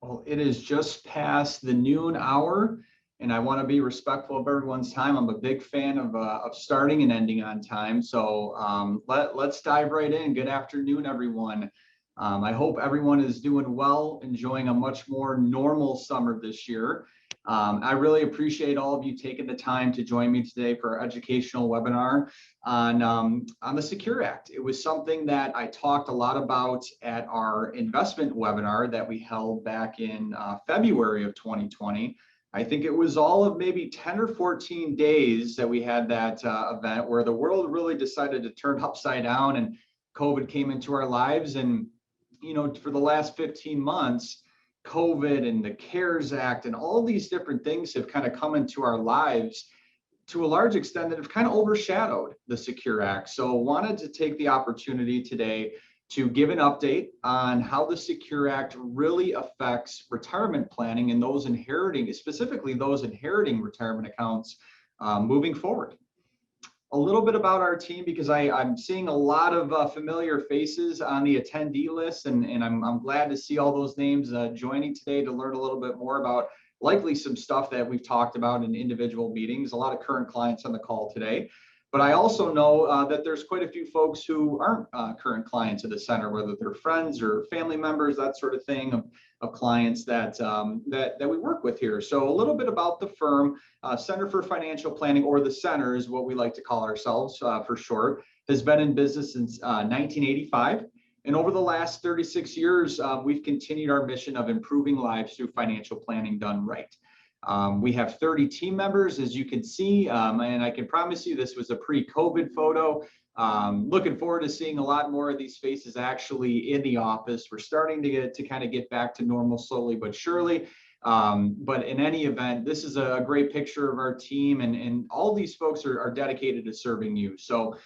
Well, it is just past the noon hour, and I want to be respectful of everyone's time. I'm a big fan of starting and ending on time. So let's dive right in. Good afternoon, everyone. I hope everyone is doing well, enjoying a much more normal summer this year. I really appreciate all of you taking the time to join me today for our educational webinar on the Secure Act. It was something that I talked a lot about at our investment webinar that we held back in February of 2020. I think it was all of maybe 10 or 14 days that we had that event where the world really decided to turn upside down and COVID came into our lives. And, you know, for the last 15 months, COVID and the CARES Act and all these different things have kind of come into our lives to a large extent that have kind of overshadowed the Secure Act. So wanted to take the opportunity today to give an update on how the Secure Act really affects retirement planning and those inheriting, specifically those inheriting retirement accounts moving forward. A little bit about our team, because I'm seeing a lot of familiar faces on the attendee list, and I'm glad to see all those names joining today to learn a little bit more about likely some stuff that we've talked about in individual meetings. A lot of current clients on the call today. But I also know that there's quite a few folks who aren't current clients of the center, whether they're friends or family members, that sort of thing, of clients that we work with here. So a little bit about the firm. Center for Financial Planning, or the Center is what we like to call ourselves for short, has been in business since 1985. And over the last 36 years, we've continued our mission of improving lives through financial planning done right. We have 30 team members, as you can see, and I can promise you this was a pre-COVID photo. Looking forward to seeing a lot more of these faces actually in the office. We're starting to kind of get back to normal slowly but surely. But in any event, this is a great picture of our team, and all these folks are dedicated to serving you. So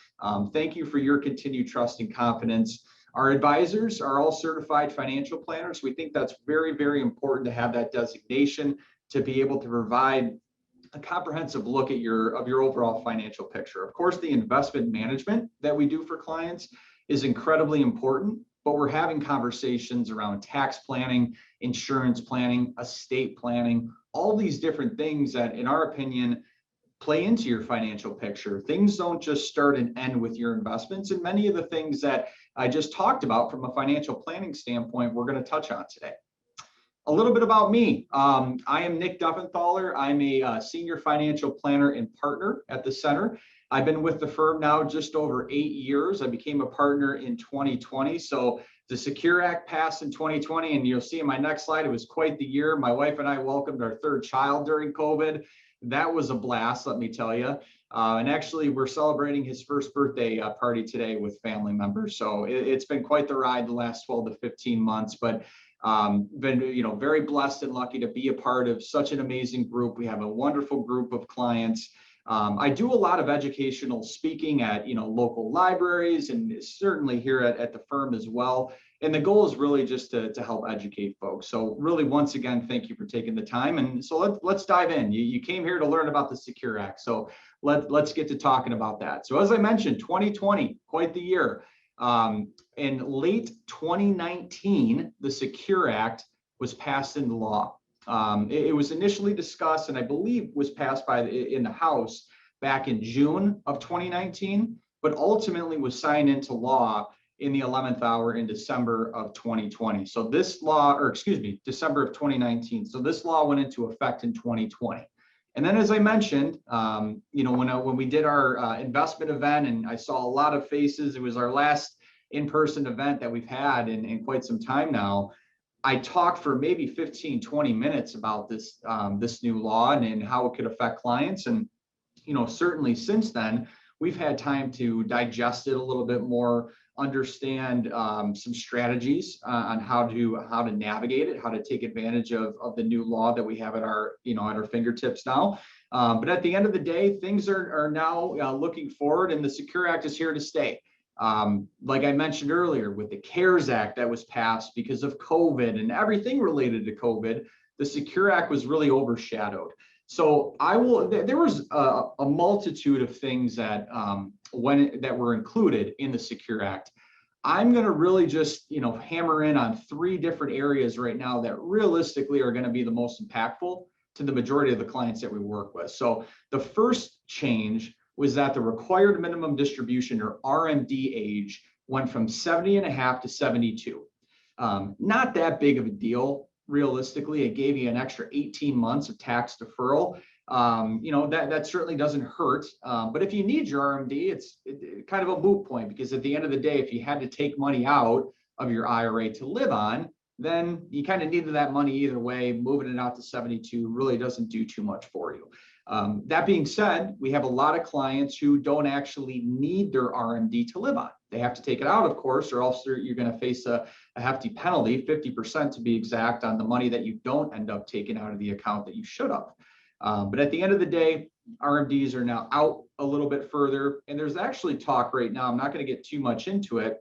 thank you for your continued trust and confidence. Our advisors are all certified financial planners. We think that's very, very important to have that designation, to be able to provide a comprehensive look at your overall financial picture. Of course, the investment management that we do for clients is incredibly important, but we're having conversations around tax planning, insurance planning, estate planning, all these different things that, in our opinion, play into your financial picture. Things don't just start and end with your investments, and many of the things that I just talked about from a financial planning standpoint, we're going to touch on today. A little bit about me. I am Nick Duffenthaler. I'm a senior financial planner and partner at the center. I've been with the firm now just over 8 years. I became a partner in 2020. So the Secure Act passed in 2020, and you'll see in my next slide, it was quite the year. My wife and I welcomed our third child during COVID. That was a blast, let me tell you. And actually, we're celebrating his first birthday party today with family members. So it's been quite the ride the last 12 to 15 months, but been very blessed and lucky to be a part of such an amazing group. We have a wonderful group of clients. I do a lot of educational speaking at local libraries, and certainly here at the firm as well. And the goal is really just to help educate folks. So really, once again, thank you for taking the time. And so let's dive in. You came here to learn about the Secure Act. So let's get to talking about that. So as I mentioned, 2020, quite the year. In late 2019, the Secure Act was passed into law. It was initially discussed, and I believe was passed in the House back in June of 2019, but ultimately was signed into law in the 11th hour in December of 2020. So this law, or excuse me, December of 2019. So this law went into effect in 2020. And then, as I mentioned, when we did our investment event, and I saw a lot of faces, it was our last in-person event that we've had in quite some time now. I talked for maybe 15, 20 minutes about this new law and how it could affect clients. And, certainly since then, we've had time to digest it a little bit more, understand some strategies on how to navigate it, how to take advantage of the new law that we have at our fingertips now. But at the end of the day, things are now looking forward, and the Secure Act is here to stay. Like I mentioned earlier, with the CARES Act that was passed because of COVID and everything related to COVID, the Secure Act was really overshadowed. So there was a multitude of things that were included in the Secure Act. I'm going to really just, hammer in on 3 different areas right now that realistically are going to be the most impactful to the majority of the clients that we work with. So the first change was that the required minimum distribution, or RMD, age went from 70 and a half to 72. Not that big of a deal. Realistically, it gave you an extra 18 months of tax deferral. That certainly doesn't hurt. But if you need your RMD, it's kind of a moot point, because at the end of the day, if you had to take money out of your IRA to live on, then you kind of needed that money either way. Moving it out to 72 really doesn't do too much for you. That being said, we have a lot of clients who don't actually need their RMD to live on. They have to take it out, of course, or else you're going to face a hefty penalty, 50% to be exact, on the money that you don't end up taking out of the account that you should have. But at the end of the day, RMDs are now out a little bit further. And there's actually talk right now, I'm not going to get too much into it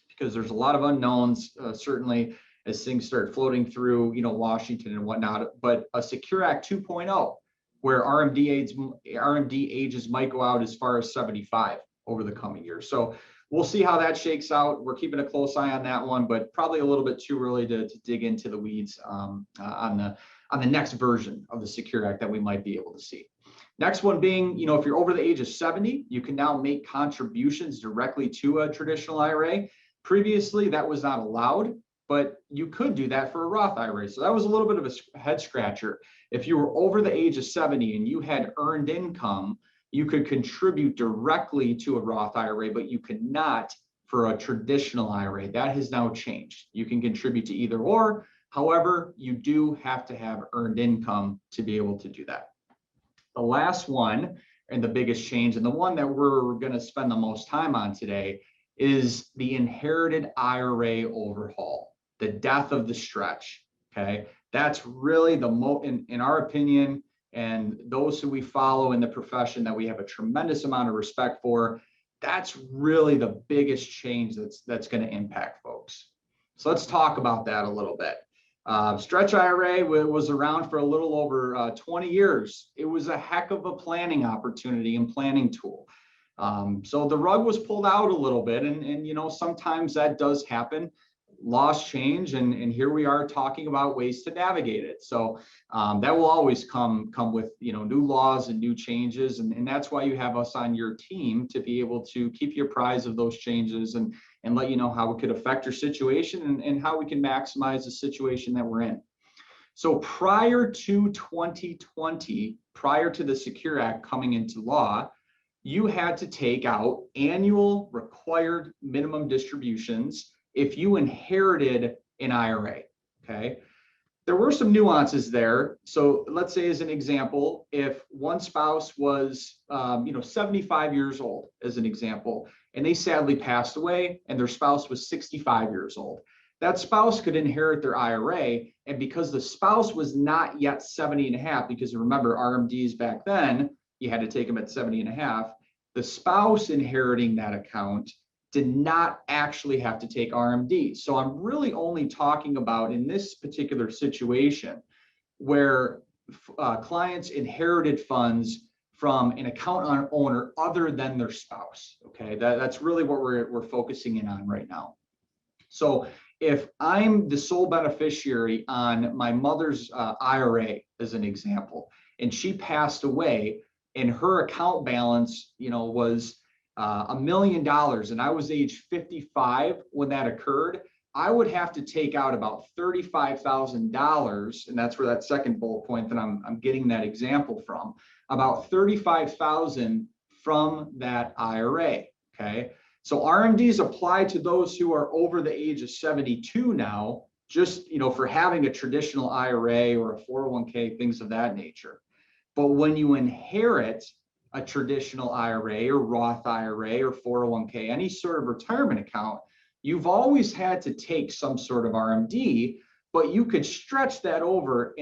because there's a lot of unknowns, certainly as things start floating through, Washington and whatnot, but a Secure Act 2.0, where RMD ages might go out as far as 75 over the coming years. So we'll see how that shakes out. We're keeping a close eye on that one, but probably a little bit too early to dig into the weeds on the next version of the Secure Act that we might be able to see. Next one being, if you're over the age of 70, you can now make contributions directly to a traditional IRA. Previously, that was not allowed, but you could do that for a Roth IRA. So that was a little bit of a head scratcher. If you were over the age of 70 and you had earned income, you could contribute directly to a Roth IRA, but you could not for a traditional IRA. That has now changed. You can contribute to either or. However, you do have to have earned income to be able to do that. The last one, and the biggest change, and the one that we're going to spend the most time on today, is the inherited IRA overhaul, the death of the stretch. Okay, that's really in our opinion, and those who we follow in the profession that we have a tremendous amount of respect for, that's really the biggest change that's going to impact folks. So let's talk about that a little bit. Stretch IRA was around for a little over 20 years. It was a heck of a planning opportunity and planning tool. So the rug was pulled out a little bit, and sometimes that does happen. Laws change, and here we are talking about ways to navigate it. So that will always come with new laws and new changes, and that's why you have us on your team, to be able to keep you apprised of those changes and let you know how it could affect your situation and how we can maximize the situation that we're in. So prior to 2020, prior to the Secure Act coming into law, you had to take out annual required minimum distributions if you inherited an IRA. Okay, there were some nuances there. So let's say, as an example, if one spouse was 75 years old, as an example, and they sadly passed away and their spouse was 65 years old, that spouse could inherit their IRA. And because the spouse was not yet 70 and a half, because remember, RMDs back then, you had to take them at 70 and a half, the spouse inheriting that account did not actually have to take RMD. So I'm really only talking about, in this particular situation, where clients inherited funds from an account owner other than their spouse. Okay, that's really what we're focusing in on right now. So if I'm the sole beneficiary on my mother's IRA, as an example, and she passed away, and her account balance, was $1 million, and I was age 55 when that occurred, I would have to take out about $35,000, and that's where that second bullet point that I'm getting that example from, about $35,000 from that IRA. Okay, so RMDs apply to those who are over the age of 72 now, just for having a traditional IRA or a 401k, things of that nature. But when you inherit a traditional IRA or Roth IRA or 401k, any sort of retirement account, you've always had to take some sort of RMD, but you could stretch that over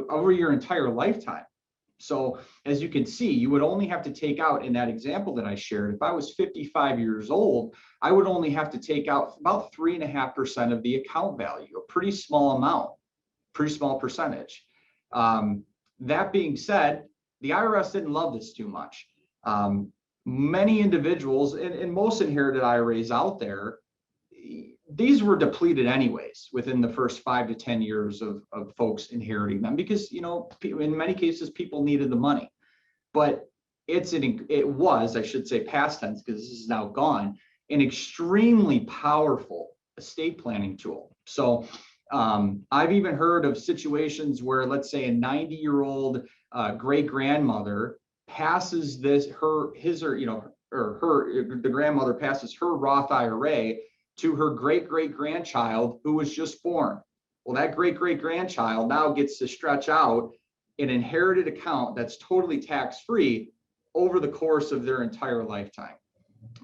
over your entire lifetime. So as you can see, you would only have to take out, in that example that I shared, if I was 55 years old, I would only have to take out about 3.5% of the account value, a pretty small amount, pretty small percentage. That being said, the IRS didn't love this too much. Many individuals, and most inherited IRAs out there, these were depleted anyways within the first 5 to 10 years of folks inheriting them, because, you know, in many cases, people needed the money. But it was, I should say past tense, because this is now gone, an extremely powerful estate planning tool. So I've even heard of situations where, let's say, a 90-year-old great grandmother passes the grandmother passes her Roth IRA to her great great grandchild who was just born. Well, that great great grandchild now gets to stretch out an inherited account that's totally tax free over the course of their entire lifetime.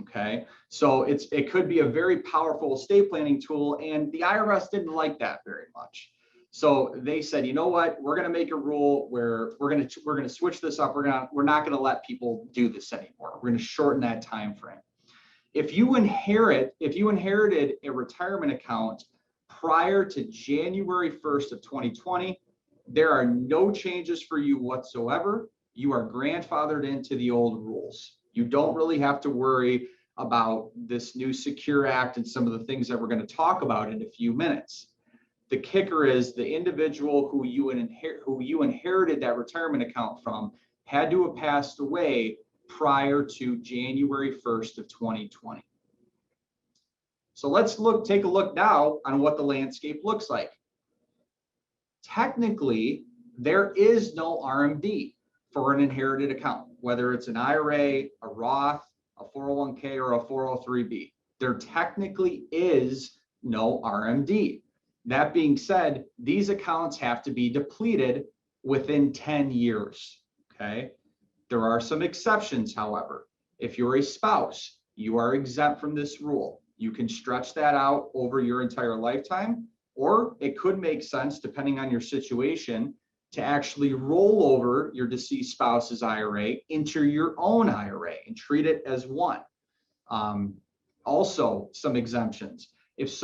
Okay, so it could be a very powerful estate planning tool, and the IRS didn't like that very much. So they said, you know what, we're going to make a rule where we're going to switch this up. We're not going to let people do this anymore. We're going to shorten that time frame. If you inherited a retirement account prior to January 1st of 2020, there are no changes for you whatsoever. You are grandfathered into the old rules. You don't really have to worry about this new Secure Act and some of the things that we're going to talk about in a few minutes. The kicker is the individual who you inherited that retirement account from had to have passed away prior to January 1st of 2020. So let's take a look now on what the landscape looks like. Technically, there is no RMD for an inherited account, whether it's an IRA, a Roth, a 401k, or a 403b. There technically is no RMD. That being said, these accounts have to be depleted within 10 years, okay? There are some exceptions, however. If you're a spouse, you are exempt from this rule. You can stretch that out over your entire lifetime, or it could make sense, depending on your situation, to actually roll over your deceased spouse's IRA into your own IRA and treat it as one. Also, some exemptions. If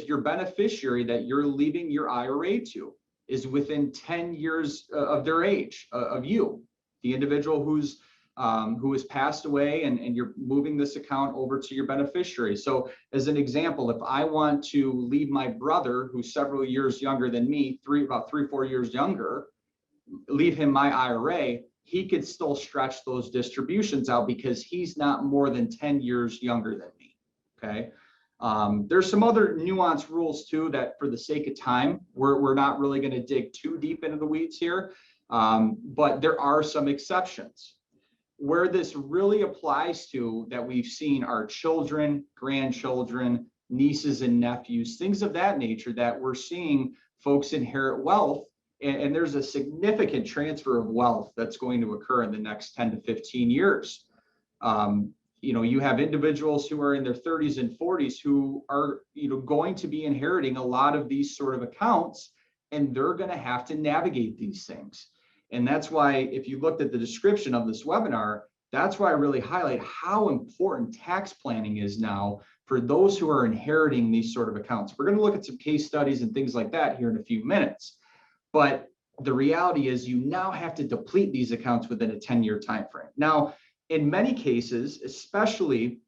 your beneficiary that you're leaving your IRA to is within 10 years of their age, of you, the individual who has passed away, and you're moving this account over to your beneficiary. So as an example, if I want to leave my brother, who's several years younger than me, about 3-4 years younger, leave him my IRA, he could still stretch those distributions out because he's not more than 10 years younger than me, okay? There's some other nuanced rules too that, for the sake of time, we're not really going to dig too deep into the weeds here, but there are some exceptions. Where this really applies to, that we've seen, are children, grandchildren, nieces and nephews, things of that nature, that we're seeing folks inherit wealth, and there's a significant transfer of wealth that's going to occur in the next 10 to 15 years. You have individuals who are in their 30s and 40s who are, going to be inheriting a lot of these sort of accounts, and they're going to have to navigate these things. And that's why, if you looked at the description of this webinar, that's why I really highlight how important tax planning is now for those who are inheriting these sort of accounts. We're going to look at some case studies and things like that here in a few minutes. But the reality is, you now have to deplete these accounts within a 10-year time frame. Now, in many cases, especially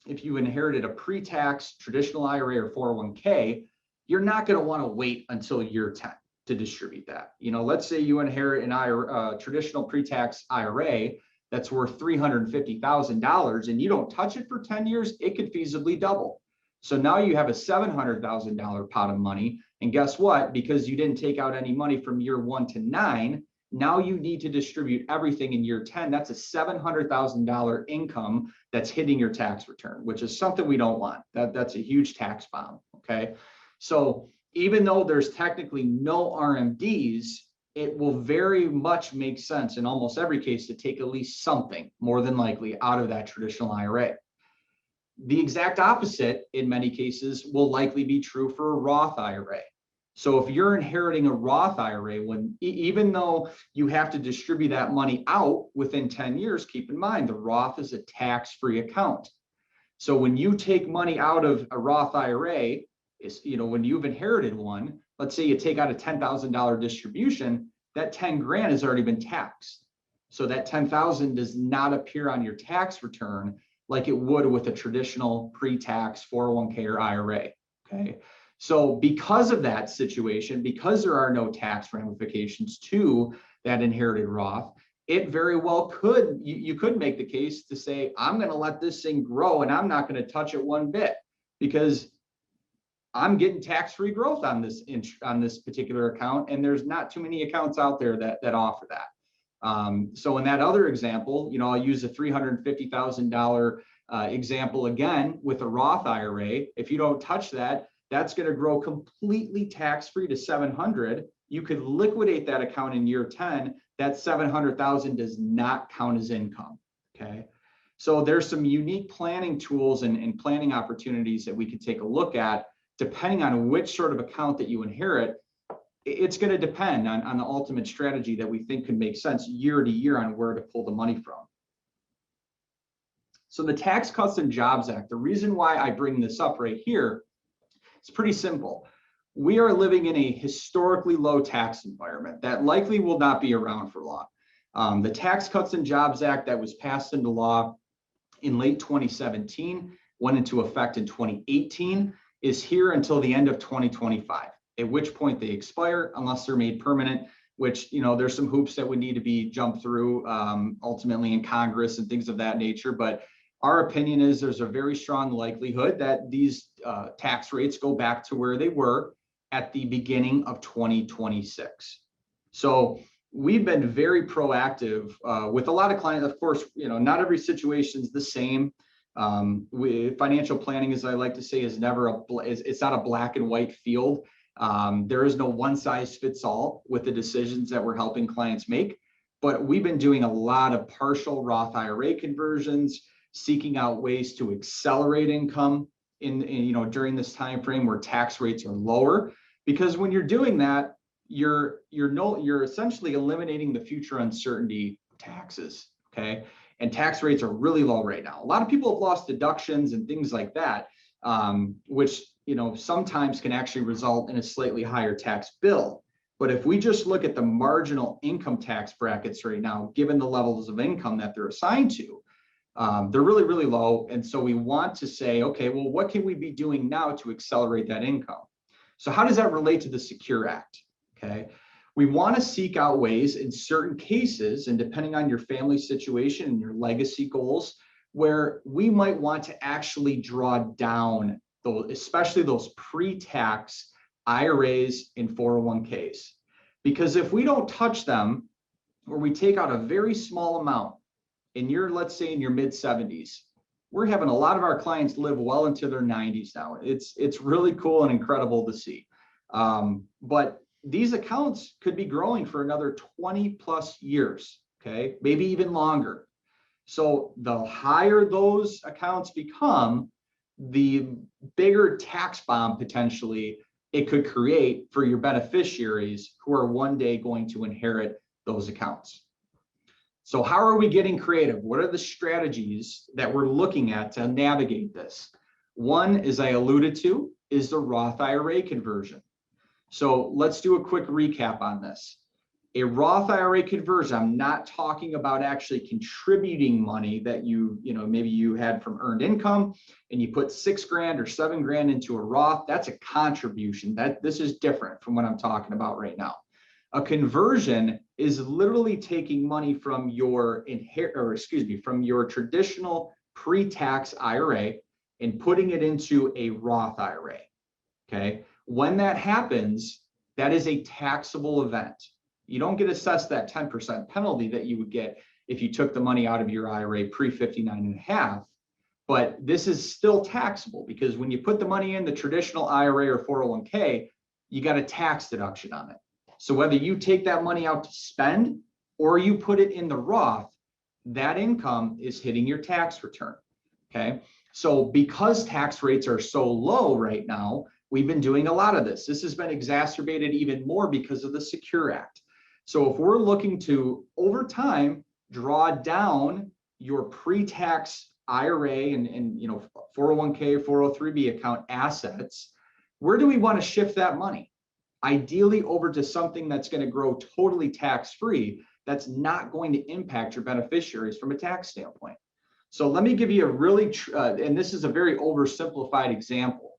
if you inherited a pre-tax traditional IRA or 401k, you're not going to want to wait until year 10 to distribute that. Let's say you inherit an traditional pre-tax IRA that's worth $350,000 and you don't touch it for 10 years, it could feasibly double. So now you have a $700,000 pot of money. And guess what? Because you didn't take out any money from year 1 to 9, now you need to distribute everything in year 10. That's a $700,000 income that's hitting your tax return, which is something we don't want. That's a huge tax bomb, okay? So even though there's technically no RMDs, it will very much make sense in almost every case to take at least something, more than likely, out of that traditional IRA. The exact opposite, in many cases, will likely be true for a Roth IRA. So if you're inheriting a Roth IRA, even though you have to distribute that money out within 10 years, keep in mind the Roth is a tax-free account. So when you take money out of a Roth IRA, when you've inherited one, let's say you take out a $10,000 distribution, that 10 grand has already been taxed. So that 10,000 does not appear on your tax return like it would with a traditional pre-tax 401k or IRA. Okay. So because of that situation, because there are no tax ramifications to that inherited Roth, it very well could, you could make the case to say, I'm going to let this thing grow and I'm not going to touch it one bit because I'm getting tax-free growth on this particular account, and there's not too many accounts out there that offer that. So in that other example, I'll use a $350,000 example again with a Roth IRA. If you don't touch that, that's going to grow completely tax-free to 700. You could liquidate that account in year 10. That 700,000 does not count as income. Okay. So there's some unique planning tools and planning opportunities that we could take a look at depending on which sort of account that you inherit. It's going to depend on the ultimate strategy that we think could make sense year to year on where to pull the money from. So the Tax Cuts and Jobs Act, the reason why I bring this up right here, it's pretty simple. We are living in a historically low tax environment that likely will not be around for long. The Tax Cuts and Jobs Act that was passed into law in late 2017, went into effect in 2018, is here until the end of 2025, at which point they expire unless they're made permanent, which, there's some hoops that would need to be jumped through ultimately in Congress and things of that nature. But our opinion is there's a very strong likelihood that these tax rates go back to where they were at the beginning of 2026. So we've been very proactive with a lot of clients. Of course, not every situation is the same. Financial planning, as I like to say, is never it's not a black and white field. There is no one size fits all with the decisions that we're helping clients make. But we've been doing a lot of partial Roth IRA conversions, seeking out ways to accelerate income in during this time frame where tax rates are lower. Because when you're doing that, you're essentially eliminating the future uncertainty of taxes. Okay. And tax rates are really low right now. A lot of people have lost deductions and things like that, which sometimes can actually result in a slightly higher tax bill. But if we just look at the marginal income tax brackets right now, given the levels of income that they're assigned to, they're really, really low. And so we want to say, okay, well, what can we be doing now to accelerate that income? So how does that relate to the Secure Act? Okay. We want to seek out ways in certain cases, and depending on your family situation and your legacy goals, where we might want to actually draw down those, especially those pre-tax IRAs and 401ks. Because if we don't touch them, or we take out a very small amount, and let's say in your mid 70s, we're having a lot of our clients live well into their 90s now. It's really cool and incredible to see. But these accounts could be growing for another 20 plus years, okay, maybe even longer. So the higher those accounts become, the bigger tax bomb potentially it could create for your beneficiaries who are one day going to inherit those accounts. So how are we getting creative? What are the strategies that we're looking at to navigate this? One, as I alluded to, is the Roth IRA conversion. So let's do a quick recap on this. A Roth IRA conversion, I'm not talking about actually contributing money that maybe you had from earned income and you put $6,000 or $7,000 into a Roth. That's a contribution. This is different from what I'm talking about right now. A conversion is literally taking money from your from your traditional pre-tax IRA and putting it into a Roth IRA. Okay. When that happens, that is a taxable event. You don't get assessed that 10% penalty that you would get if you took the money out of your IRA pre-59.5. But this is still taxable because when you put the money in the traditional IRA or 401k, you got a tax deduction on it. So whether you take that money out to spend or you put it in the Roth, that income is hitting your tax return. Okay. So because tax rates are so low right now, we've been doing a lot of this. This has been exacerbated even more because of the Secure Act. So if we're looking to, over time, draw down your pre-tax IRA and 401k, 403b account assets, where do we want to shift that money? Ideally over to something that's going to grow totally tax-free, that's not going to impact your beneficiaries from a tax standpoint. So let me give you a really, and this is a very oversimplified example,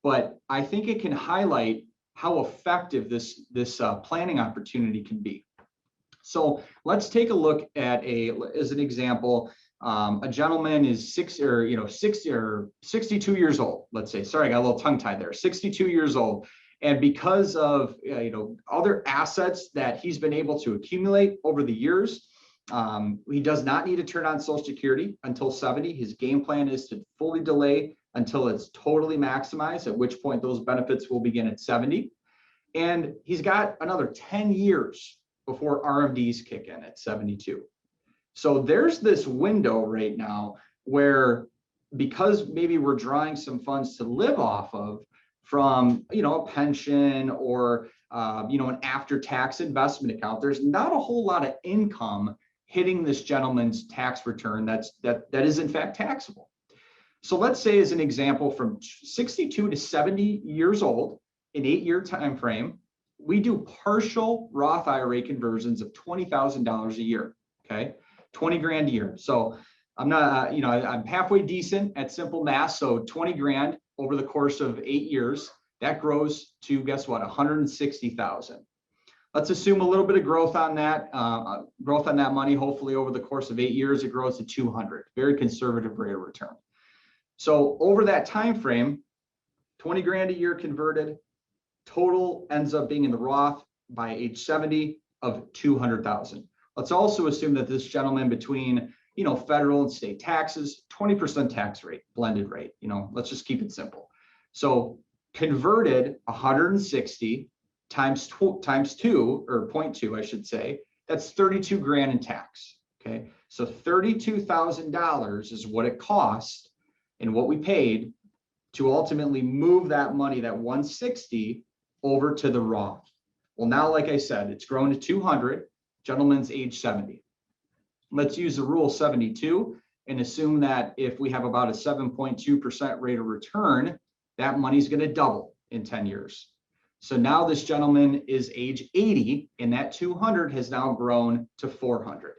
but I think it can highlight how effective this planning opportunity can be. So let's take a look at as an example, a gentleman is 60 or 62 years old, let's say. Sorry, I got a little tongue tied there. 62 years old. And because of other assets that he's been able to accumulate over the years, he does not need to turn on Social Security until 70. His game plan is to fully delay until it's totally maximized, at which point those benefits will begin at 70. And he's got another 10 years before RMDs kick in at 72. So there's this window right now where, because maybe we're drawing some funds to live off of from, a pension or, an after-tax investment account, there's not a whole lot of income hitting this gentleman's tax return that is in fact taxable. So let's say, as an example, from 62 to 70 years old, an 8-year time frame, we do partial Roth IRA conversions of $20,000 a year. Okay, 20 grand a year. So I'm not, I'm halfway decent at simple math. So 20 grand over the course of 8 years, that grows to, guess what, 160,000. Let's assume a little bit of growth on that money. Hopefully, over the course of 8 years, it grows to 200. Very conservative rate of return. So over that time frame, 20 grand a year converted, total ends up being in the Roth by age 70 of 200,000. Let's also assume that this gentleman, between federal and state taxes, 20% tax rate, blended rate. Let's just keep it simple. So converted 160 times 2, or 0.2, I should say, that's 32 grand in tax. Okay, so $32,000 is what it cost and what we paid to ultimately move that money, that 160, over to the Roth. Well, now, like I said, it's grown to 200, gentleman's age 70. Let's use the rule 72 and assume that if we have about a 7.2% rate of return, that money's going to double in 10 years. So now this gentleman is age 80, and that 200 has now grown to 400.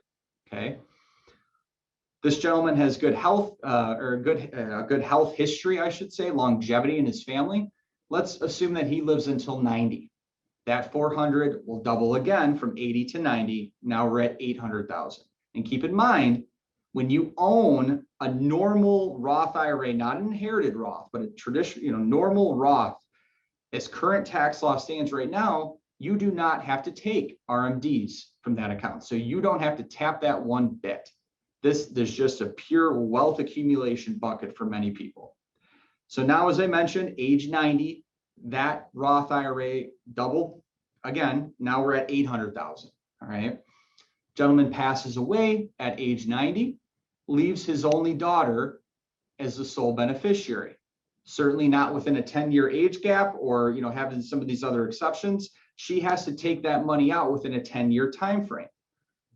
Okay. This gentleman has good health, good health history, I should say, longevity in his family. Let's assume that he lives until 90. That 400 will double again from 80 to 90. Now we're at 800,000. And keep in mind, when you own a normal Roth IRA, not an inherited Roth, but a traditional, normal Roth, as current tax law stands right now, you do not have to take RMDs from that account. So you don't have to tap that one bit. There's just a pure wealth accumulation bucket for many people. So now, as I mentioned, age 90, that Roth IRA doubled again. Now we're at 800,000. All right. Gentleman passes away at age 90, leaves his only daughter as the sole beneficiary. Certainly not within a 10-year age gap, or having some of these other exceptions. She has to take that money out within a 10-year time frame.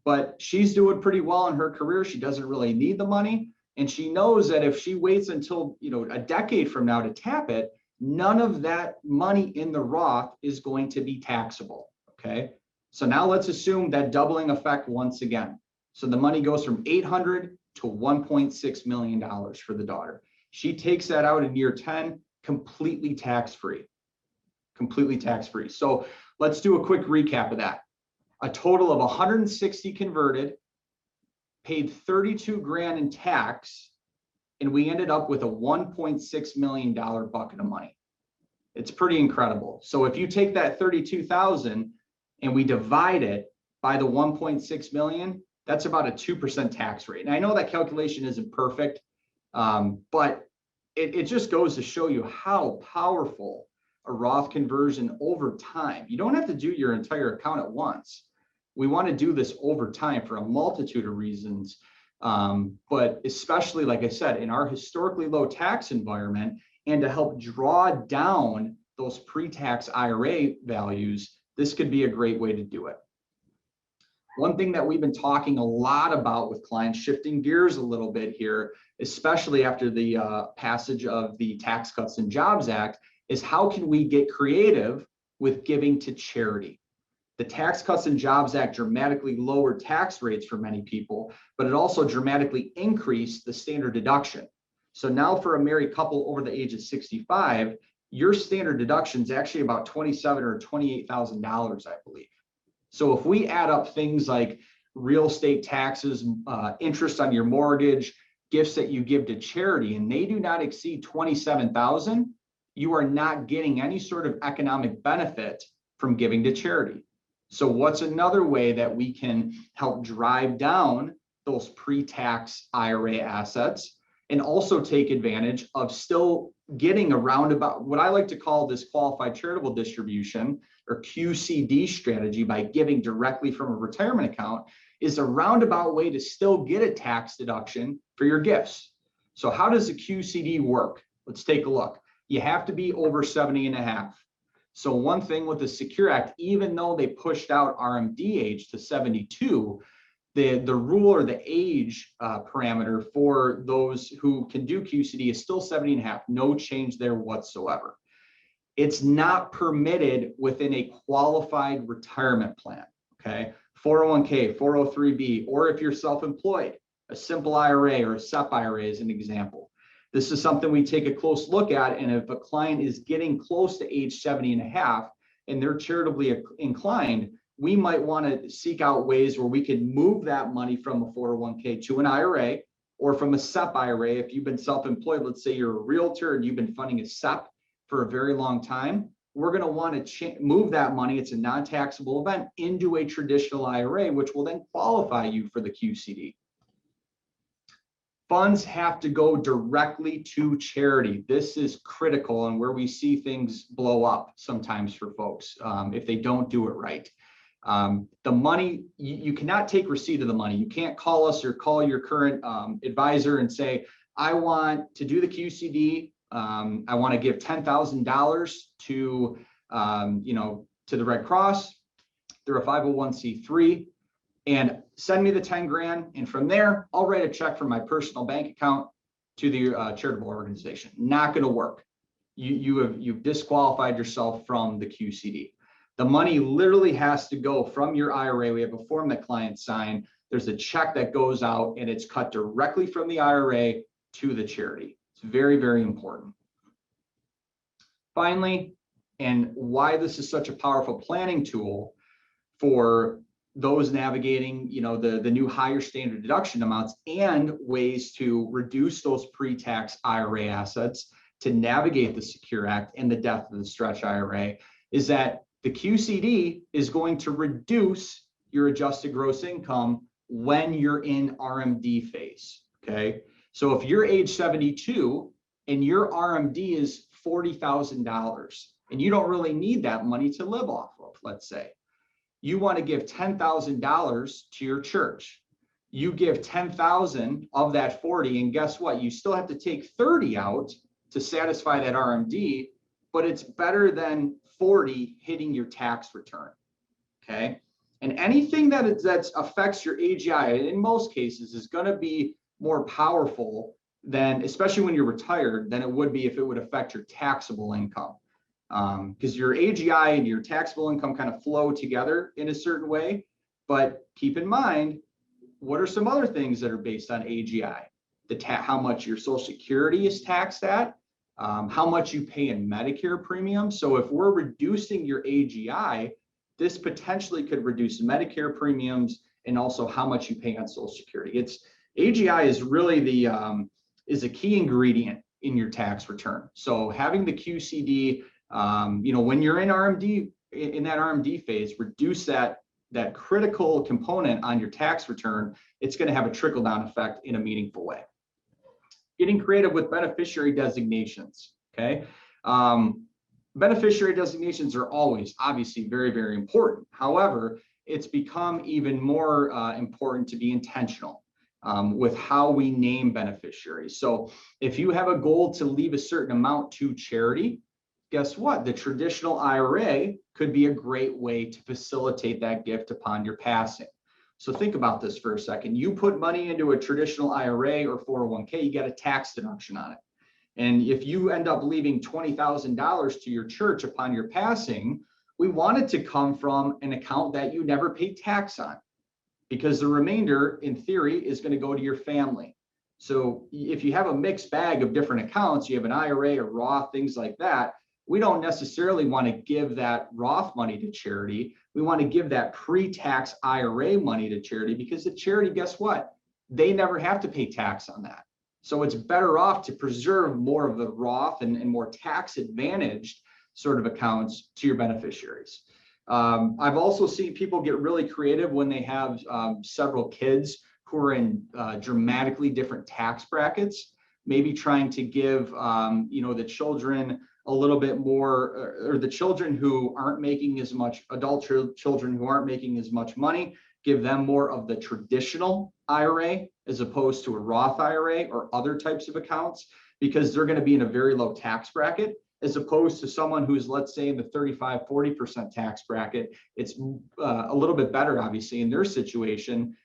But she's doing pretty well in her career. She doesn't really need the money. And she knows that if she waits until, a decade from now to tap it, none of that money in the Roth is going to be taxable. Okay. So now let's assume that doubling effect once again. So the money goes from 800 to $1.6 million for the daughter. She takes that out in year 10, completely tax-free. Completely tax-free. So let's do a quick recap of that. A total of 160 converted, paid 32 grand in tax, and we ended up with a $1.6 million bucket of money. It's pretty incredible. So if you take that 32,000 and we divide it by the 1.6 million, that's about a 2% tax rate. And I know that calculation isn't perfect, but it just goes to show you how powerful a Roth conversion over time. You don't have to do your entire account at once. We want to do this over time for a multitude of reasons. But especially, like I said, in our historically low tax environment, and to help draw down those pre-tax IRA values, this could be a great way to do it. One thing that we've been talking a lot about with clients, shifting gears a little bit here, especially after the passage of the Tax Cuts and Jobs Act, is how can we get creative with giving to charity? The Tax Cuts and Jobs Act dramatically lowered tax rates for many people, but it also dramatically increased the standard deduction. So now for a married couple over the age of 65, your standard deduction is actually about $27,000 or $28,000, I believe. So if we add up things like real estate taxes, interest on your mortgage, gifts that you give to charity, and they do not exceed $27,000, you are not getting any sort of economic benefit from giving to charity. So what's another way that we can help drive down those pre-tax IRA assets and also take advantage of still getting a roundabout, what I like to call this qualified charitable distribution or QCD strategy by giving directly from a retirement account, is a roundabout way to still get a tax deduction for your gifts. So how does a QCD work? Let's take a look. You have to be over 70 and a half. So one thing with the Secure Act, even though they pushed out RMD age to 72, the rule or the age parameter for those who can do QCD is still 70 and a half, no change there whatsoever. It's not permitted within a qualified retirement plan, okay? 401k, 403b, or if you're self-employed, a simple IRA or a SEP IRA is an example. This is something we take a close look at, and if a client is getting close to age 70 and a half and they're charitably inclined, we might want to seek out ways where we can move that money from a 401k to an IRA, or from a SEP IRA. If you've been self-employed, let's say you're a realtor and you've been funding a SEP for a very long time, we're going to want to move that money, it's a non-taxable event, into a traditional IRA, which will then qualify you for the QCD. Funds have to go directly to charity. This is critical, and where we see things blow up sometimes for folks if they don't do it right. The money, you cannot take receipt of the money. You can't call us or call your current advisor and say, I want to do the QCD. I want to give $10,000 to, to the Red Cross. They're a 501c3, and send me the 10 grand. And from there, I'll write a check from my personal bank account to the charitable organization. Not going to work. You've disqualified yourself from the QCD. The money literally has to go from your IRA. We have a form that clients sign. There's a check that goes out, and it's cut directly from the IRA to the charity. It's very, very important. Finally, and why this is such a powerful planning tool for those navigating, the new higher standard deduction amounts and ways to reduce those pre-tax IRA assets to navigate the Secure Act and the death of the Stretch IRA, is that the QCD is going to reduce your adjusted gross income when you're in RMD phase, okay? So if you're age 72 and your RMD is $40,000 and you don't really need that money to live off of, let's say, you want to give $10,000 to your church. You give 10,000 of that 40, and guess what? You still have to take 30 out to satisfy that RMD, but it's better than 40 hitting your tax return, okay? And anything that affects your AGI, in most cases, is going to be more powerful than, especially when you're retired, than it would be if it would affect your taxable income. Because your AGI and your taxable income kind of flow together in a certain way. But keep in mind, what are some other things that are based on AGI? How much your Social Security is taxed at, how much you pay in Medicare premium. So if we're reducing your AGI, this potentially could reduce Medicare premiums and also how much you pay on Social Security. AGI is really is a key ingredient in your tax return. So having the QCD, when you're in RMD, in that RMD phase, reduce that critical component on your tax return. It's going to have a trickle down effect in a meaningful way. Getting creative with beneficiary designations, okay? Beneficiary designations are always obviously very, very important. However, it's become even more important to be intentional with how we name beneficiaries. So if you have a goal to leave a certain amount to charity, guess what? The traditional IRA could be a great way to facilitate that gift upon your passing. So think about this for a second. You put money into a traditional IRA or 401k, you get a tax deduction on it. And if you end up leaving $20,000 to your church upon your passing, we want it to come from an account that you never pay tax on, because the remainder, in theory, is going to go to your family. So if you have a mixed bag of different accounts, you have an IRA or Roth, things like that, we don't necessarily want to give that Roth money to charity. We want to give that pre-tax IRA money to charity, because the charity, guess what? They never have to pay tax on that. So it's better off to preserve more of the Roth and more tax advantaged sort of accounts to your beneficiaries. I've also seen people get really creative when they have several kids who are in dramatically different tax brackets, maybe trying to give the children a little bit more, or the children who aren't making as much, adult children who aren't making as much money, give them more of the traditional IRA as opposed to a Roth IRA or other types of accounts, because they're going to be in a very low tax bracket, as opposed to someone who's, let's say, in the 35-40% tax bracket. It's a little bit better, obviously, in their situation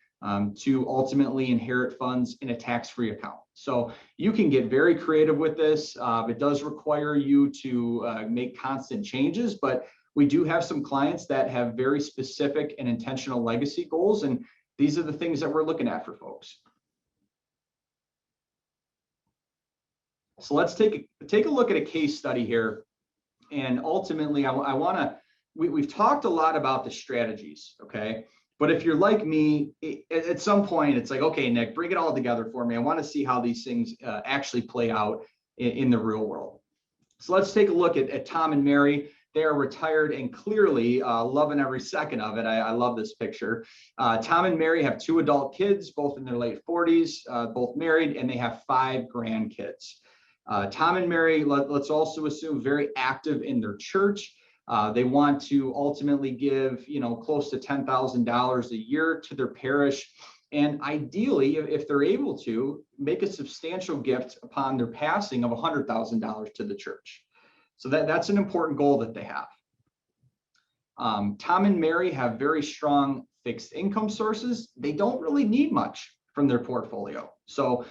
to ultimately inherit funds in a tax-free account. So you can get very creative with this. It does require you to make constant changes, but we do have some clients that have very specific and intentional legacy goals, and these are the things that we're looking at for folks. So let's take a look at a case study here. And ultimately, I want to, we've talked a lot about the strategies, okay? But if you're like me, at some point, it's like, okay, Nick, bring it all together for me. I want to see how these things actually play out in the real world. So let's take a look at Tom and Mary. They are retired and clearly loving every second of it. I love this picture. Tom and Mary have 2 adult kids, both in their late 40s, both married, and they have 5 grandkids. Tom and Mary, let's also assume, very active in their church. They want to ultimately give, close to $10,000 a year to their parish. And ideally, if they're able to, make a substantial gift upon their passing of $100,000 to the church. So that's an important goal that they have. Tom and Mary have very strong fixed income sources. They don't really need much from their portfolio. So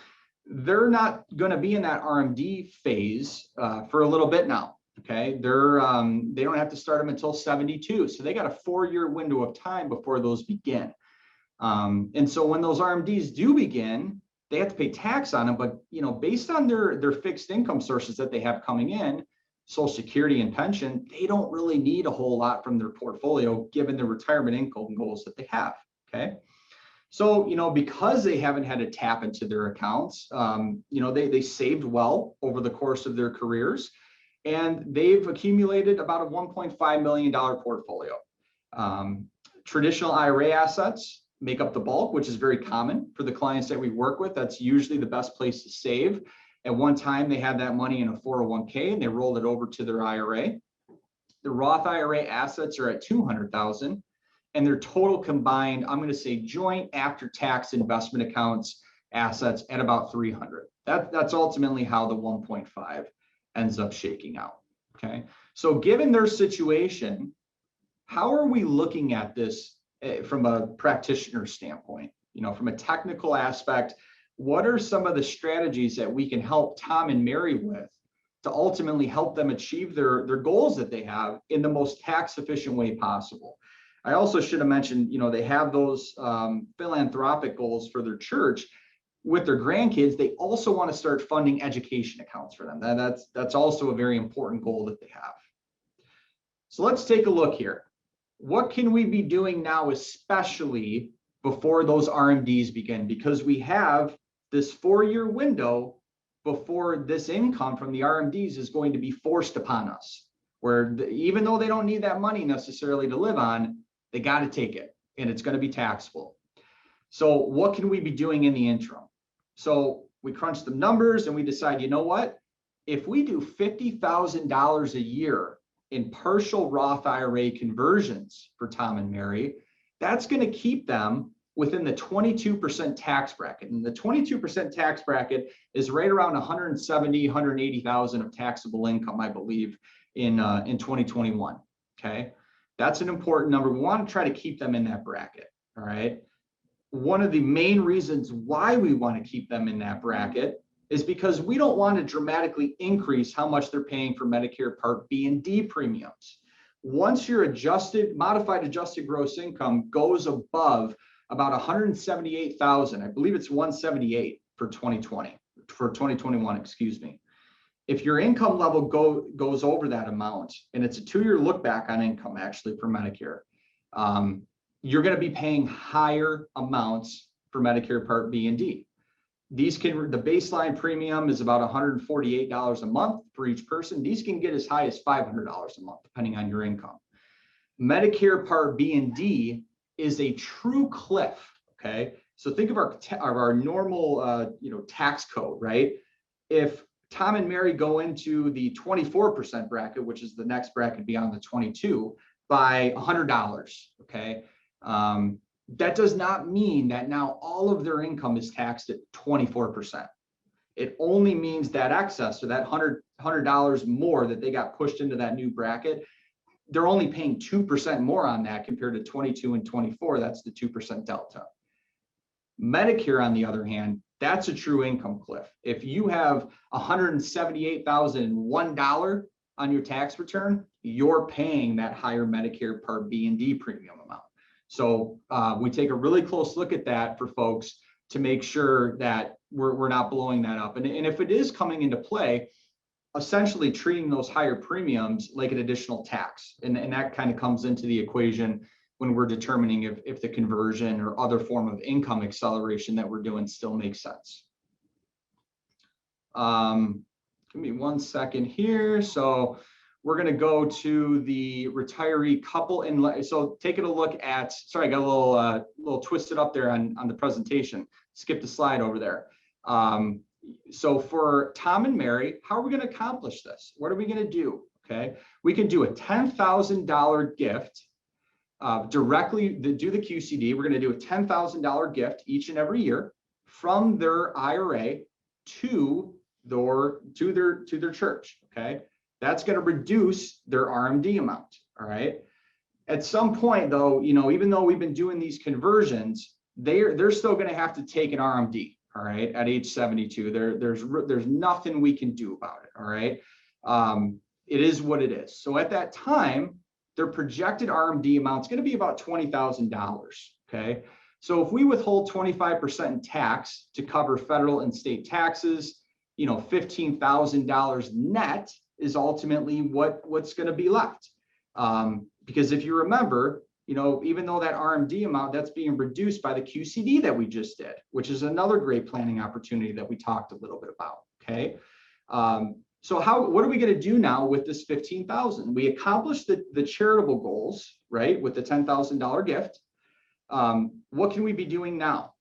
they're not going to be in that RMD phase for a little bit now. Okay, they don't have to start them until 72. So they got a 4-year window of time before those begin. And so when those RMDs do begin, they have to pay tax on them. But based on their fixed income sources that they have coming in, Social Security and pension, they don't really need a whole lot from their portfolio given the retirement income goals that they have. Okay. So, because they haven't had to tap into their accounts, they saved well over the course of their careers, and they've accumulated about a $1.5 million portfolio. Traditional IRA assets make up the bulk, which is very common for the clients that we work with. That's usually the best place to save. At one time, they had that money in a 401k and they rolled it over to their IRA. The Roth IRA assets are at $200,000, and their total combined, I'm going to say joint after-tax investment accounts assets at about $300,000. That's ultimately how the 1.5 ends up shaking out. Okay. So given their situation, how are we looking at this from a practitioner standpoint? From a technical aspect, what are some of the strategies that we can help Tom and Mary with to ultimately help them achieve their goals that they have in the most tax efficient way possible? I also should have mentioned, they have those philanthropic goals for their church. With their grandkids, they also want to start funding education accounts for them. That's also a very important goal that they have. So let's take a look here. What can we be doing now, especially before those RMDs begin? Because we have this 4-year window before this income from the RMDs is going to be forced upon us, where even though they don't need that money necessarily to live on, they got to take it, and it's going to be taxable. So what can we be doing in the interim? So we crunch the numbers and we decide, what? If we do $50,000 a year in partial Roth IRA conversions for Tom and Mary, that's going to keep them within the 22% tax bracket. And the 22% tax bracket is right around 170, 180,000 of taxable income, I believe, in 2021. Okay. That's an important number. We want to try to keep them in that bracket. All right. One of the main reasons why we want to keep them in that bracket is because we don't want to dramatically increase how much they're paying for Medicare Part B and D premiums. once your modified adjusted gross income goes above about 178,000, I believe it's 178 for 2021, excuse me. If your income level goes over that amount, and it's a 2-year look back on income actually for Medicare, you're going to be paying higher amounts for Medicare Part B and D. The baseline premium is about $148 a month for each person. These can get as high as $500 a month, depending on your income. Medicare Part B and D is a true cliff. Okay, so think of our normal tax code, right? If Tom and Mary go into the 24% bracket, which is the next bracket beyond the 22, by $100, okay, that does not mean that now all of their income is taxed at 24%. It only means that excess, or that $100 more that they got pushed into that new bracket, they're only paying 2% more on that compared to 22 and 24. That's the 2% delta. Medicare, on the other hand, that's a true income cliff. If you have $178,001 on your tax return, you're paying that higher Medicare Part B and D premium amount. So we take a really close look at that for folks to make sure that we're not blowing that up. And if it is coming into play, essentially treating those higher premiums like an additional tax. And that kind of comes into the equation when we're determining if the conversion or other form of income acceleration that we're doing still makes sense. Give me 1 second here. So we're going to go to the retiree couple. And so taking a look at, sorry, I got a little twisted up there on the presentation. Skipped a slide over there. So for Tom and Mary, how are we going to accomplish this? What are we going to do? Okay, we can do a $10,000 gift directly, do the QCD. We're going to do a $10,000 gift each and every year from their IRA to their church. Okay, that's going to reduce their RMD amount. All right. At some point, though, even though we've been doing these conversions, they're still going to have to take an RMD. All right, at age 72, there's nothing we can do about it. All right, it is what it is. So at that time, their projected RMD amount is going to be about $20,000. Okay, so if we withhold 25% in tax to cover federal and state taxes, $15,000 net is ultimately what's going to be left. Because if you remember, even though that RMD amount, that's being reduced by the QCD that we just did, which is another great planning opportunity that we talked a little bit about. Okay. So what are we going to do now with this $15,000? We accomplished the charitable goals, right? With the $10,000 gift. What can we be doing now?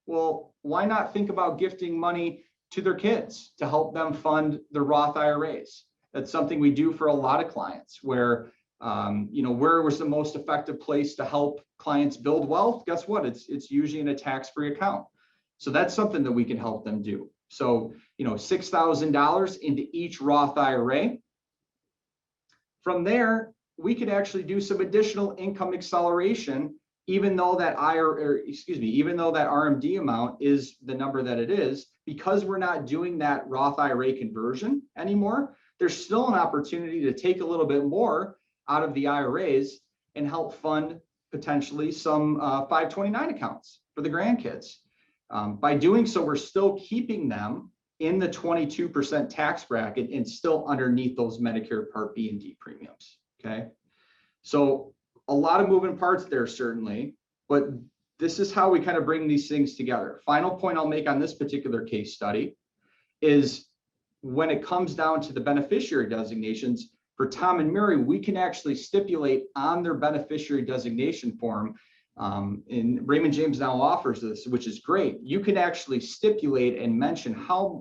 Well, why not think about gifting money to their kids to help them fund their Roth IRAs? That's something we do for a lot of clients where, where was the most effective place to help clients build wealth? Guess what? It's usually in a tax-free account. So that's something that we can help them do. So, $6,000 into each Roth IRA. From there, we could actually do some additional income acceleration, even though that RMD amount is the number that it is, because we're not doing that Roth IRA conversion anymore. There's still an opportunity to take a little bit more out of the IRAs and help fund potentially some 529 accounts for the grandkids. By doing so, we're still keeping them in the 22% tax bracket and still underneath those Medicare Part B and D premiums. Okay, so a lot of moving parts there, certainly, but this is how we kind of bring these things together. Final point I'll make on this particular case study is when it comes down to the beneficiary designations for Tom and Mary, we can actually stipulate on their beneficiary designation form, and Raymond James now offers this, which is great. You can actually stipulate and mention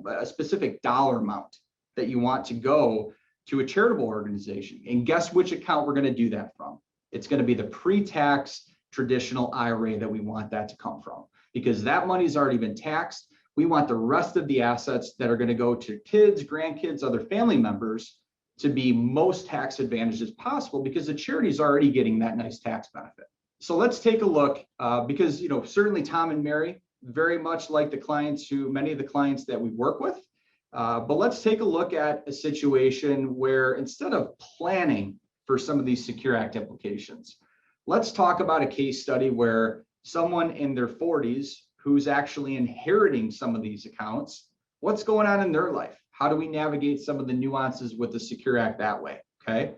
a specific dollar amount that you want to go to a charitable organization. And guess which account we're going to do that from? It's going to be the pre-tax traditional IRA that we want that to come from, because that money's already been taxed. We want the rest of the assets that are going to go to kids, grandkids, other family members to be most tax advantaged as possible, because the charity is already getting that nice tax benefit. So let's take a look, because certainly Tom and Mary, very much like many of the clients that we work with. But let's take a look at a situation where instead of planning for some of these Secure Act implications. Let's talk about a case study where someone in their 40s who's actually inheriting some of these accounts, what's going on in their life? How do we navigate some of the nuances with the Secure Act that way? Okay.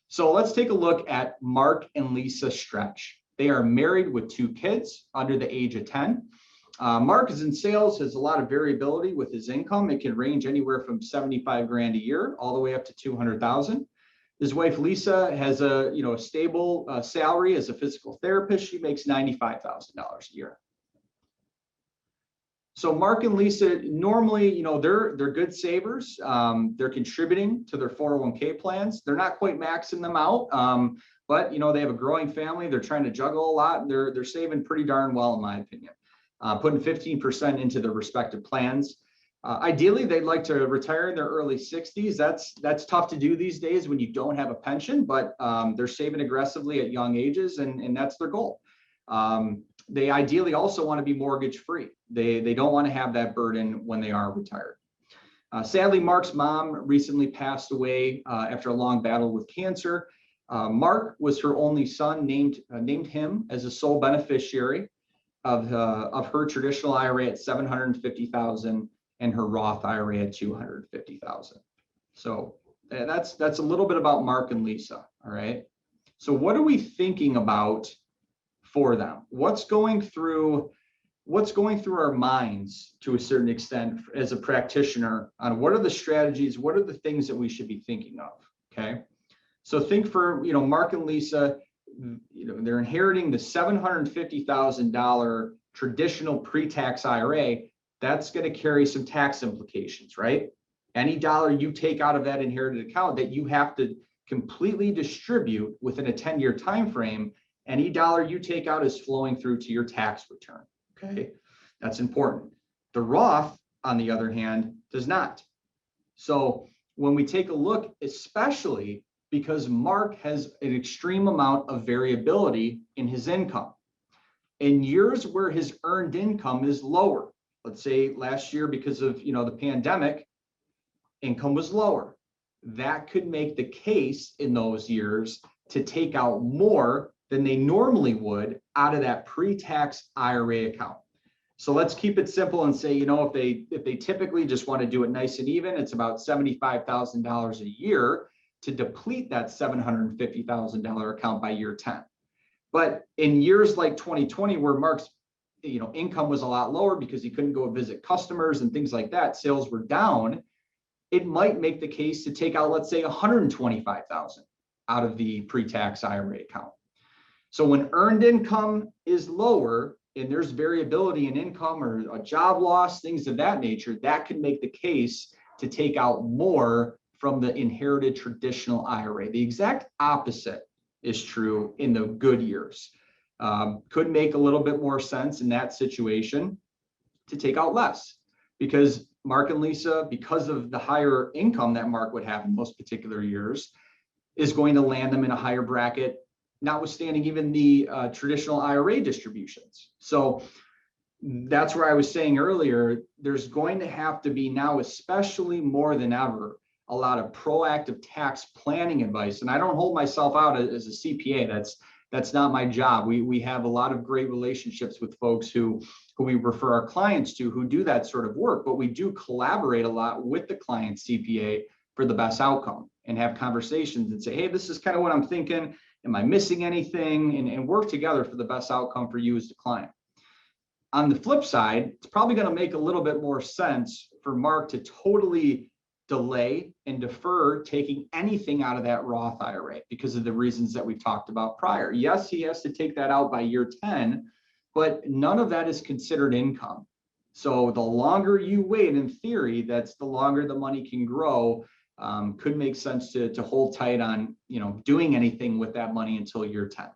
So let's take a look at Mark and Lisa Stretch. They are married with 2 kids under the age of 10. Mark is in sales, has a lot of variability with his income. It can range anywhere from 75 grand a year all the way up to 200,000. His wife Lisa has a stable salary as a physical therapist. She makes $95,000 a year. So Mark and Lisa normally, they're good savers. They're contributing to their 401k plans. They're not quite maxing them out, but they have a growing family. They're trying to juggle a lot. They're saving pretty darn well, in my opinion. Putting 15% into their respective plans. Ideally, they'd like to retire in their early 60s. That's tough to do these days when you don't have a pension, but they're saving aggressively at young ages, and that's their goal. They ideally also want to be mortgage free. They don't want to have that burden when they are retired. Sadly, Mark's mom recently passed away after a long battle with cancer. Mark was her only son, named him as a sole beneficiary of her traditional IRA at $750,000 and her Roth IRA at $250,000. So that's a little bit about Mark and Lisa. All right. So what are we thinking about for them? What's going through our minds to a certain extent as a practitioner on what are the strategies, what are the things that we should be thinking of? Okay. So think for, Mark and Lisa, they're inheriting the $750,000 traditional pre-tax IRA. That's going to carry some tax implications, right? Any dollar you take out of that inherited account that you have to completely distribute within a 10-year time frame, any dollar you take out is flowing through to your tax return. Okay, that's important. The Roth, on the other hand, does not. So when we take a look, especially because Mark has an extreme amount of variability in his income. In years where his earned income is lower, let's say last year because of the pandemic, income was lower. That could make the case in those years to take out more than they normally would out of that pre-tax IRA account. So let's keep it simple and say, if they typically just want to do it nice and even, it's about $75,000 a year to deplete that $750,000 account by year 10. But in years like 2020, where Mark's income was a lot lower because he couldn't go visit customers and things like that, sales were down, it might make the case to take out, let's say, $125,000 out of the pre-tax IRA account. So when earned income is lower and there's variability in income or a job loss, things of that nature, that could make the case to take out more from the inherited traditional IRA. The exact opposite is true in the good years. Could make a little bit more sense in that situation to take out less, because Mark and Lisa, because of the higher income that Mark would have in most particular years, is going to land them in a higher bracket, notwithstanding even the traditional IRA distributions. So that's where I was saying earlier, there's going to have to be now, especially more than ever, a lot of proactive tax planning advice. And I don't hold myself out as a CPA. That's not my job. We have a lot of great relationships with folks who we refer our clients to who do that sort of work, but we do collaborate a lot with the client CPA for the best outcome and have conversations and say, hey, this is kind of what I'm thinking. Am I missing anything? And work together for the best outcome for you as the client. On the flip side, it's probably going to make a little bit more sense for Mark to totally delay and defer taking anything out of that Roth IRA because of the reasons that we've talked about prior. Yes, he has to take that out by year 10, but none of that is considered income. So the longer you wait, in theory, that's the longer the money can grow. Could make sense to hold tight on, doing anything with that money until year 10.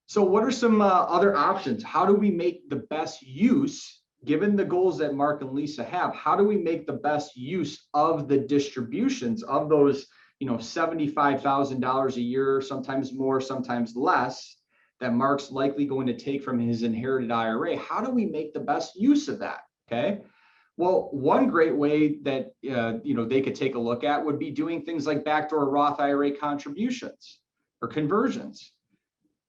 So what are some other options? How do we make the best use, given the goals that Mark and Lisa have, how do we make the best use of the distributions of those, $75,000 a year, sometimes more, sometimes less, that Mark's likely going to take from his inherited IRA? How do we make the best use of that? Okay. Well, one great way that they could take a look at would be doing things like backdoor Roth IRA contributions or conversions.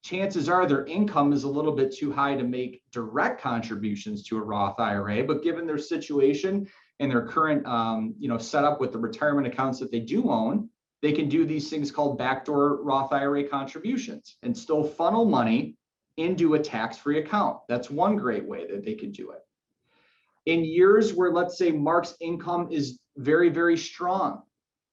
Chances are their income is a little bit too high to make direct contributions to a Roth IRA, but given their situation and their current setup with the retirement accounts that they do own, they can do these things called backdoor Roth IRA contributions and still funnel money into a tax-free account. That's one great way that they could do it. In years where, let's say, Mark's income is very, very strong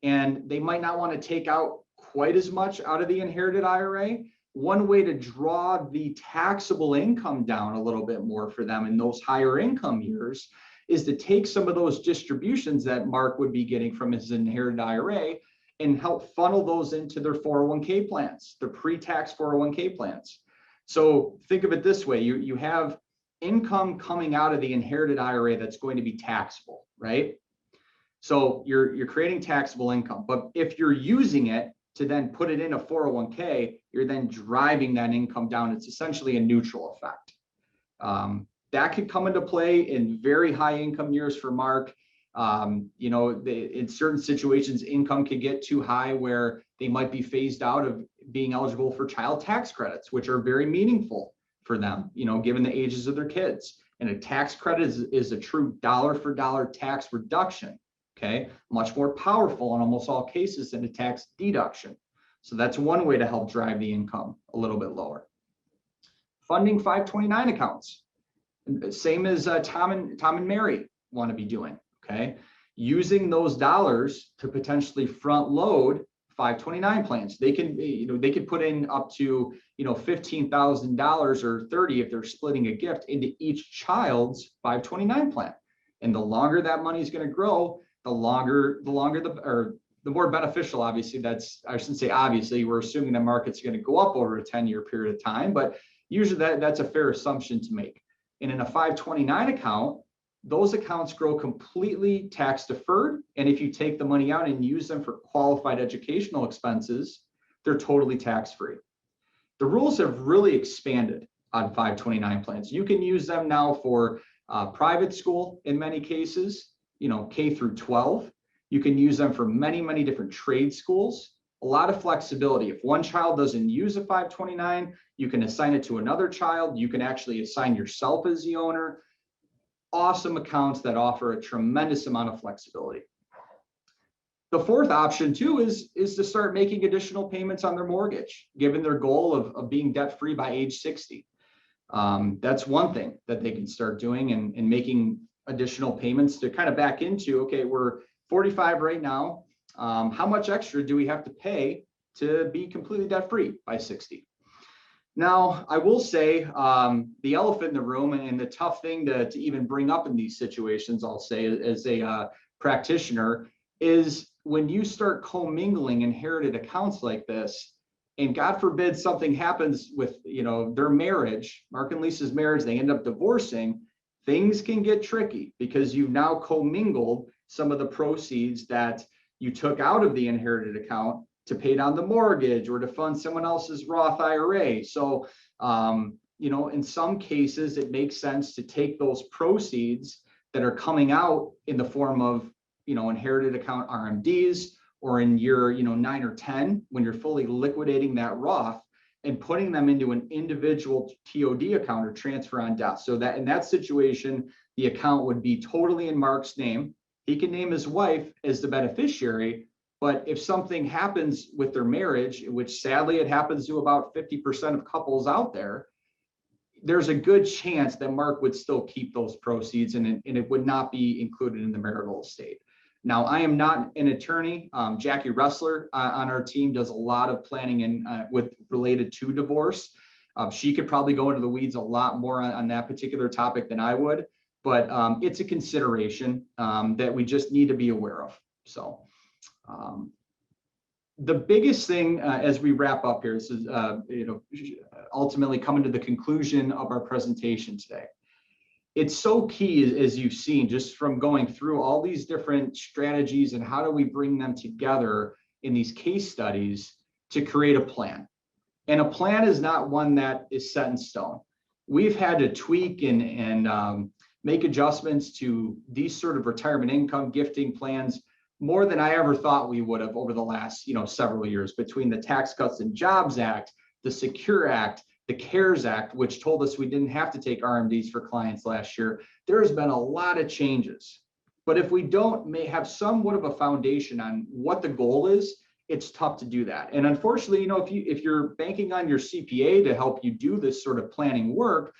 and they might not want to take out quite as much out of the inherited IRA, one way to draw the taxable income down a little bit more for them in those higher income years is to take some of those distributions that Mark would be getting from his inherited IRA and help funnel those into their 401k plans, their pre-tax 401k plans. So think of it this way, you have income coming out of the inherited IRA that's going to be taxable, right? So you're creating taxable income, but if you're using it to then put it in a 401k, you're then driving that income down. It's essentially a neutral effect. That could come into play in very high income years for Mark. In certain situations, income could get too high where they might be phased out of being eligible for child tax credits, which are very meaningful for them, given the ages of their kids. And a tax credit is a true dollar for dollar tax reduction. Okay, much more powerful in almost all cases than a tax deduction. So that's one way to help drive the income a little bit lower. Funding 529 accounts, same as Tom and Mary want to be doing. Okay, using those dollars to potentially front load 529 plans. They can, they could put in up to, $15,000 or 30 if they're splitting a gift into each child's 529 plan. And the longer that money is going to grow, the more beneficial, obviously. I shouldn't say obviously, we're assuming the market's going to go up over a 10-year period of time, but usually that's a fair assumption to make. And in a 529 account, those accounts grow completely tax deferred. And if you take the money out and use them for qualified educational expenses, they're totally tax free. The rules have really expanded on 529 plans. You can use them now for private school in many cases, K through 12. You can use them for many, many different trade schools. A lot of flexibility. If one child doesn't use a 529, you can assign it to another child. You can actually assign yourself as the owner. Awesome accounts that offer a tremendous amount of flexibility. The fourth option too is to start making additional payments on their mortgage, given their goal of being debt-free by age 60. That's one thing that they can start doing and making additional payments to kind of back into, okay, we're 45 right now. How much extra do we have to pay to be completely debt-free by 60? Now, I will say the elephant in the room and the tough thing to even bring up in these situations, I'll say as a practitioner, is when you start commingling inherited accounts like this, and God forbid something happens with their marriage, Mark and Lisa's marriage, they end up divorcing, things can get tricky because you've now commingled some of the proceeds that you took out of the inherited account to pay down the mortgage or to fund someone else's Roth IRA. So, in some cases, it makes sense to take those proceeds that are coming out in the form of, inherited account RMDs or in year, 9 or 10, when you're fully liquidating that Roth and putting them into an individual TOD account or transfer on death. So that in that situation, the account would be totally in Mark's name. He can name his wife as the beneficiary. But if something happens with their marriage, which sadly it happens to about 50% of couples out there, there's a good chance that Mark would still keep those proceeds and it would not be included in the marital estate. Now, I am not an attorney. Jackie Ressler on our team does a lot of planning and related to divorce. She could probably go into the weeds a lot more on that particular topic than I would, but it's a consideration that we just need to be aware of. So. The biggest thing as we wrap up here, this is ultimately coming to the conclusion of our presentation today. It's so key, as you've seen, just from going through all these different strategies and how do we bring them together in these case studies to create a plan. And a plan is not one that is set in stone. We've had to tweak and make adjustments to these sort of retirement income gifting plans more than I ever thought we would have over the last, several years, between the Tax Cuts and Jobs Act, the Secure Act, the CARES Act, which told us we didn't have to take RMDs for clients last year. There has been a lot of changes. But if we don't have somewhat of a foundation on what the goal is, it's tough to do that. And unfortunately, if you're banking on your CPA to help you do this sort of planning work,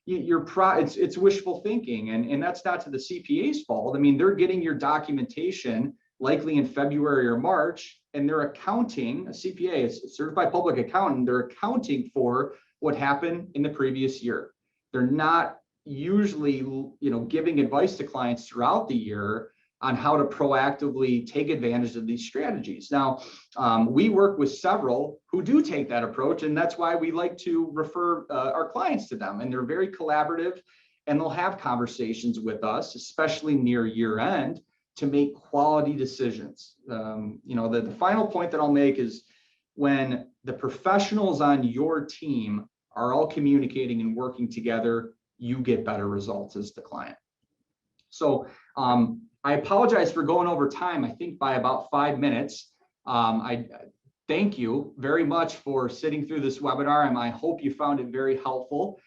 it's wishful thinking, and that's not to the CPA's fault. I mean, they're getting your documentation likely in February or March, and they're accounting. A CPA is a certified public accountant. They're accounting for what happened in the previous year. They're not usually, giving advice to clients throughout the year on how to proactively take advantage of these strategies. Now, we work with several who do take that approach, and that's why we like to refer our clients to them. And they're very collaborative, and they'll have conversations with us, especially near year end, to make quality decisions. The final point that I'll make is when the professionals on your team are all communicating and working together, you get better results as the client. So I apologize for going over time, I think by about 5 minutes. I thank you very much for sitting through this webinar, and I hope you found it very helpful.